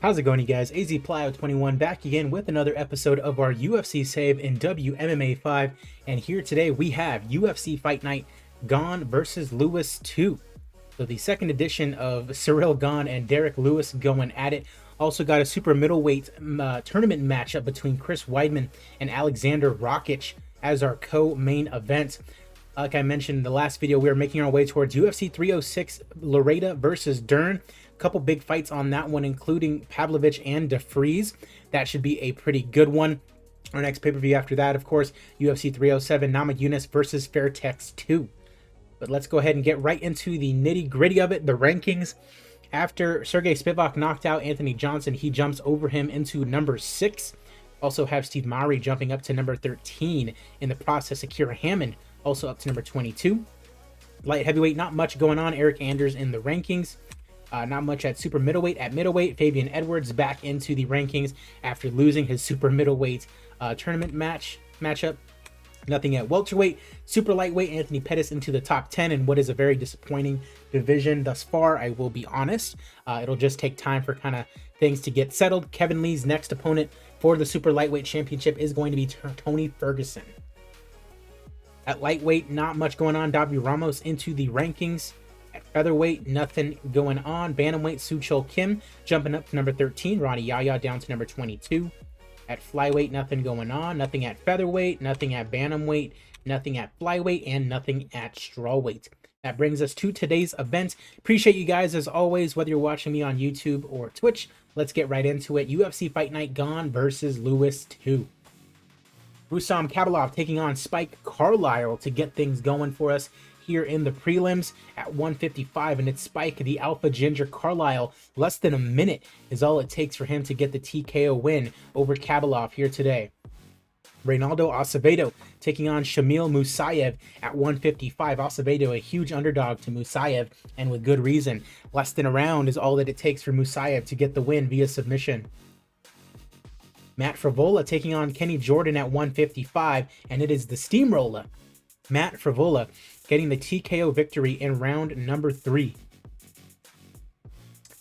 How's it going, you guys? AZPlyo21 back again with another episode of our UFC save in WMMA 5. And here today we have UFC Fight Night GANE versus Lewis 2. So the second edition of CIRYL GANE and Derrick Lewis going at it. Also got a super middleweight tournament matchup between Chris Weidman and Alexander Rakic as our co-main event. Like I mentioned in the last video, we are making our way towards UFC 306 Loretta versus Dern. Couple big fights on that one, including Pavlovich and DeFries. That should be a pretty good one. Our next pay-per-view after that, of course, UFC 307 Namajunas versus Fairtex 2. But let's go ahead and get right into the nitty-gritty of it, the rankings. After Sergey Spivak knocked out Anthony Johnson, he jumps over him into number 6. Also have Steve Mowry jumping up to number 13. In the process, Akira Hammond also up to number 22. Light heavyweight, not much going on. Eric Anders in the rankings. Not much at super middleweight. At middleweight, Fabian Edwards back into the rankings after losing his super middleweight tournament matchup. Nothing at welterweight. Super lightweight, Anthony Pettis into the top 10 in what is a very disappointing division thus far, I will be honest. It'll just take time for kind of things to get settled. Kevin Lee's next opponent for the super lightweight championship is going to be Tony Ferguson. At lightweight, not much going on. Davi Ramos into the rankings. At featherweight, nothing going on. Bantamweight, Suchol Kim jumping up to number 13. Ronnie Yaya down to number 22. At flyweight, nothing going on. Nothing at featherweight, nothing at bantamweight, nothing at flyweight, and nothing at strawweight. That brings us to today's event. Appreciate you guys as always, whether you're watching me on YouTube or Twitch. Let's get right into it. UFC Fight Night GANE versus Lewis 2. Rustam Kabalov taking on Spike Carlisle to get things going for us here in the prelims at 155, and it's Spike, the Alpha Ginger Carlisle. Less than a minute is all it takes for him to get the TKO win over Kabalov here today. Reynaldo Acevedo taking on Shamil Musayev at 155. Acevedo, a huge underdog to Musayev, and with good reason. Less than a round is all that it takes for Musayev to get the win via submission. Matt Frevola taking on Kenny Jordan at 155, and it is the steamroller Matt Frevola getting the TKO victory in round number 3.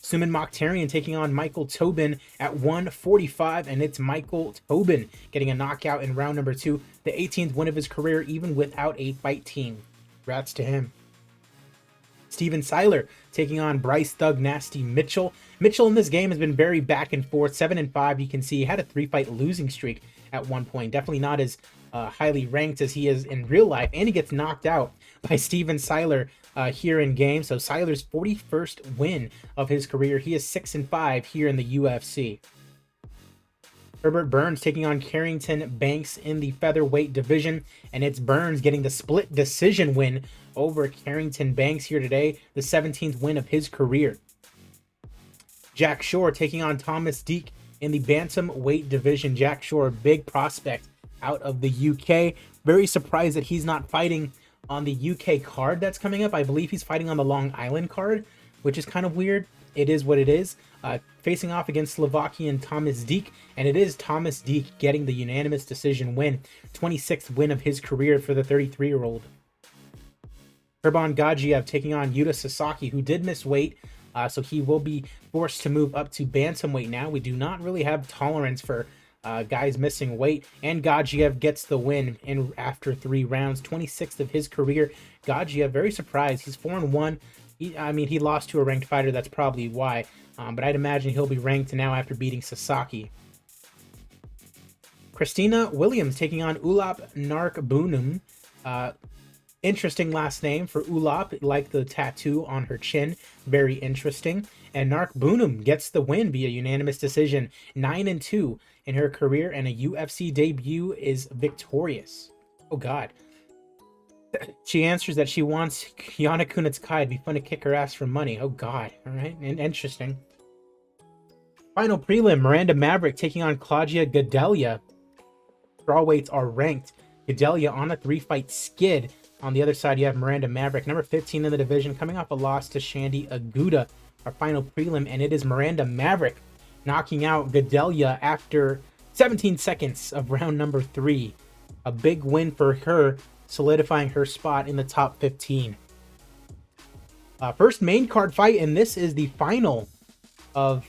Suman Mokhtarian taking on Michael Tobin at 145, and it's Michael Tobin getting a knockout in round number 2, the 18th win of his career even without a fight team. Congrats to him. Steven Seiler taking on Bryce Thug Nasty Mitchell. Mitchell in this game has been very back and forth, 7-5. You can see he had a 3-fight losing streak at one point. Definitely not as highly ranked as he is in real life, and he gets knocked out by Steven Seiler here in game. So Seiler's 41st win of his career. He is 6-5 here in the UFC. Herbert Burns taking on Carrington Banks in the featherweight division, and it's Burns getting the split decision win over Carrington Banks here today, the 17th win of his career. Jack Shore taking on Thomas Deek in the bantamweight division. Jack Shore, big prospect out of the UK. Very surprised that he's not fighting on the UK card that's coming up. I believe he's fighting on the Long Island card, which is kind of weird. It is what it is. Facing off against Slovakian Thomas Deek, and it is Thomas Deek getting the unanimous decision win. 26th win of his career for the 33-year-old. Kurban Gadzhiev taking on Yuta Sasaki, who did miss weight, so he will be forced to move up to bantamweight now. We do not really have tolerance for guys missing weight, and Gadzhiev gets the win in after 3 rounds. 26th of his career. Gadzhiev, very surprised. He's 4-1. He lost to a ranked fighter. That's probably why. But I'd imagine he'll be ranked now after beating Sasaki. Christina Williams taking on Ulap Narkbunum. Interesting last name for Ulap, like the tattoo on her chin. Very interesting. And Narkbunum gets the win via unanimous decision. 9-2 in her career, and a UFC debut is victorious. Oh, God. She answers that she wants Yana Kunitskaya. It'd be fun to kick her ass for money. Oh, God. All right. And interesting. Final prelim, Miranda Maverick taking on Claudia Gadelha. Strawweights are ranked. Gadelha on a 3-fight skid. On the other side, you have Miranda Maverick, number 15 in the division, coming off a loss to Shandy Aguda. Our final prelim, and it is Miranda Maverick knocking out Gadelha after 17 seconds of round number 3. A big win for her, solidifying her spot in the top 15. First main card fight, and this is the final of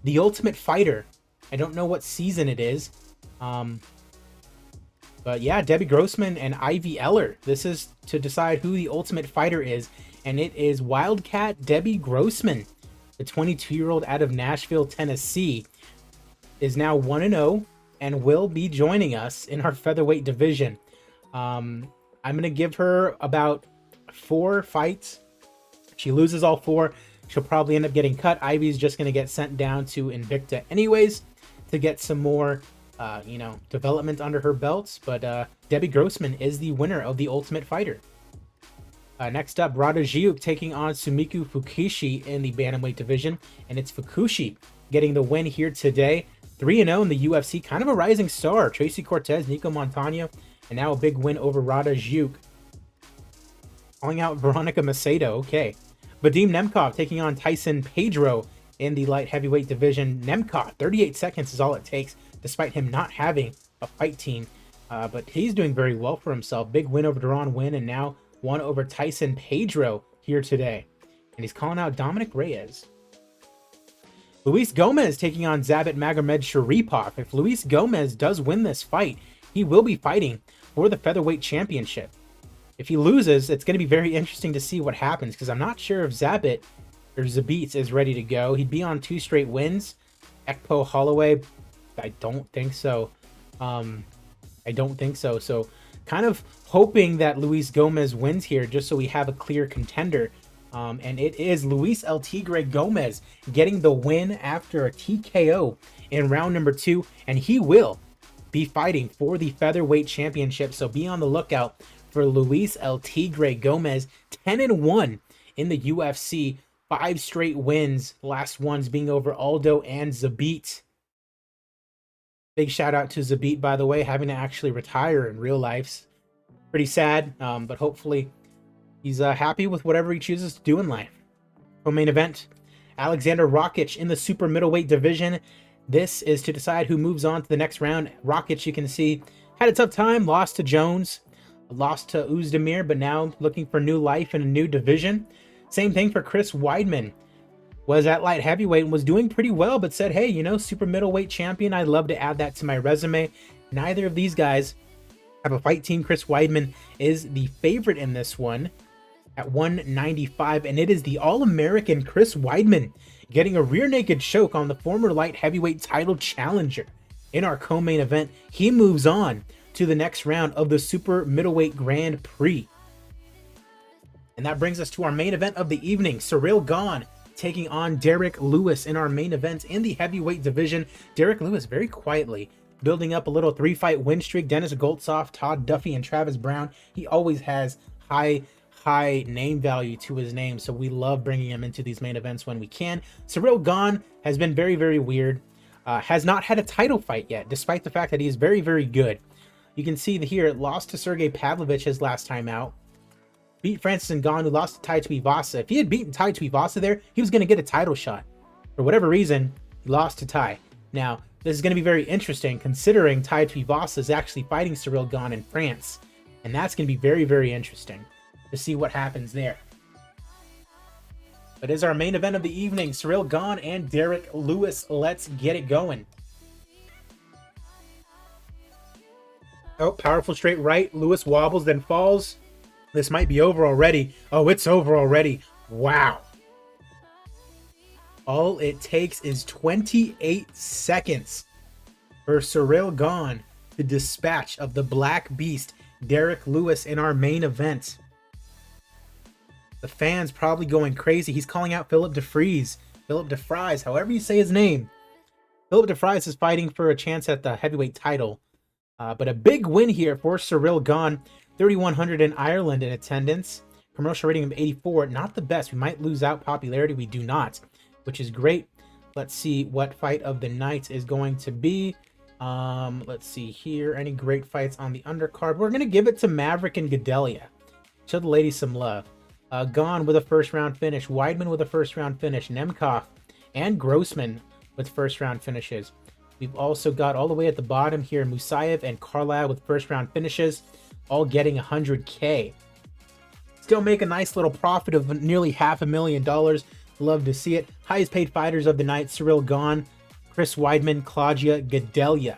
The Ultimate Fighter. I don't know what season it is. But yeah, Debbie Grossman and Ivy Eller. This is to decide who the Ultimate Fighter is. And it is Wildcat Debbie Grossman. The 22-year-old out of Nashville, Tennessee, is now 1-0 and will be joining us in our featherweight division. I'm going to give her about 4 fights. If she loses all 4, she'll probably end up getting cut. Ivy's just going to get sent down to Invicta anyways to get some more, development under her belts. But Debbie Grossman is the winner of the Ultimate Fighter. Next up, Rada Jiuk taking on Sumiku Fukushi in the bantamweight division, and it's Fukushi getting the win here today. 3-0 in the UFC, kind of a rising star. Tracy Cortez, Nico Montano, and now a big win over Rada Jiuk. Calling out Veronica Macedo, okay. Vadim Nemkov taking on Tyson Pedro in the light heavyweight division. Nemkov, 38 seconds is all it takes, despite him not having a fight team. But he's doing very well for himself. Big win over Deron Wynn, and now one over Tyson Pedro here today. And he's calling out Dominic Reyes. Luis Gomez taking on Zabit Magomed Sharipov. If Luis Gomez does win this fight, he will be fighting for the featherweight championship. If he loses, it's going to be very interesting to see what happens, because I'm not sure if Zabit or Zabit is ready to go. He'd be on 2 straight wins. Ekpo Holloway, I don't think so. So kind of hoping that Luis Gomez wins here just so we have a clear contender. And it is Luis El Tigre Gomez getting the win after a TKO in round number 2. And he will be fighting for the featherweight championship. So be on the lookout for Luis El Tigre Gomez. 10-1 in the UFC. 5 straight wins. Last ones being over Aldo and Zabit. Big shout out to Zabit, by the way, having to actually retire in real life. Pretty sad, but hopefully he's happy with whatever he chooses to do in life. Co-main event, Alexander Rakic in the super middleweight division. This is to decide who moves on to the next round. Rakic, you can see, had a tough time, lost to Jones, lost to Uzdemir, but now looking for new life in a new division. Same thing for Chris Weidman. Was at light heavyweight and was doing pretty well, but said, hey, super middleweight champion, I'd love to add that to my resume. Neither of these guys have a fight team. Chris Weidman is the favorite in this one at 195, and it is the All-American Chris Weidman getting a rear naked choke on the former light heavyweight title challenger in our co-main event. He moves on to the next round of the super middleweight Grand Prix. And that brings us to our main event of the evening. CIRYL GANE taking on Derrick Lewis in our main event in the heavyweight division. Derrick Lewis very quietly building up a little 3-fight win streak. Dennis Goltsoff, Todd Duffy, and Travis Brown. He always has high name value to his name, so we love bringing him into these main events when we can. CIRYL GANE has been very, very weird. Has not had a title fight yet, despite the fact that he is very, very good. You can see here, lost to Sergey Pavlovich his last time out. Beat Francis Ngannou, lost to Tai Tuivasa. If he had beaten Tai Tuivasa there, he was going to get a title shot. For whatever reason, he lost to Tai. Now, this is going to be very interesting considering Tai Tuivasa is actually fighting CIRYL GANE in France. And that's going to be very, very interesting to see what happens there. But is our main event of the evening, CIRYL GANE and Derrick Lewis. Let's get it going. Oh, powerful straight right. Lewis wobbles, then falls. This might be over already. Oh, it's over already. Wow. All it takes is 28 seconds for CIRYL GANE to dispatch of the Black Beast, Derrick Lewis, in our main event. The fans probably going crazy. He's calling out Philip DeFries. Philip DeFries, however you say his name. Philip DeFries is fighting for a chance at the heavyweight title. But a big win here for CIRYL GANE. 3,100 in Ireland in attendance. Commercial rating of 84. Not the best. We might lose out popularity. We do not, which is great. Let's see what fight of the night is going to be. Let's see here. Any great fights on the undercard? We're going to give it to Maverick and Gedelia. Show the ladies some love. GANE with a first round finish. Weidman with a first round finish. Nemkov and Grossman with first round finishes. We've also got all the way at the bottom here Musayev and Carlisle with first round finishes, all getting 100K. Still make a nice little profit of nearly $500,000. Love to see it. Highest paid fighters of the night, CIRYL gone. Chris Weidman, Claudia Gadelha.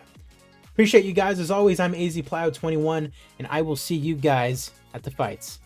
Appreciate you guys. As always, I'm AZPlow21, and I will see you guys at the fights.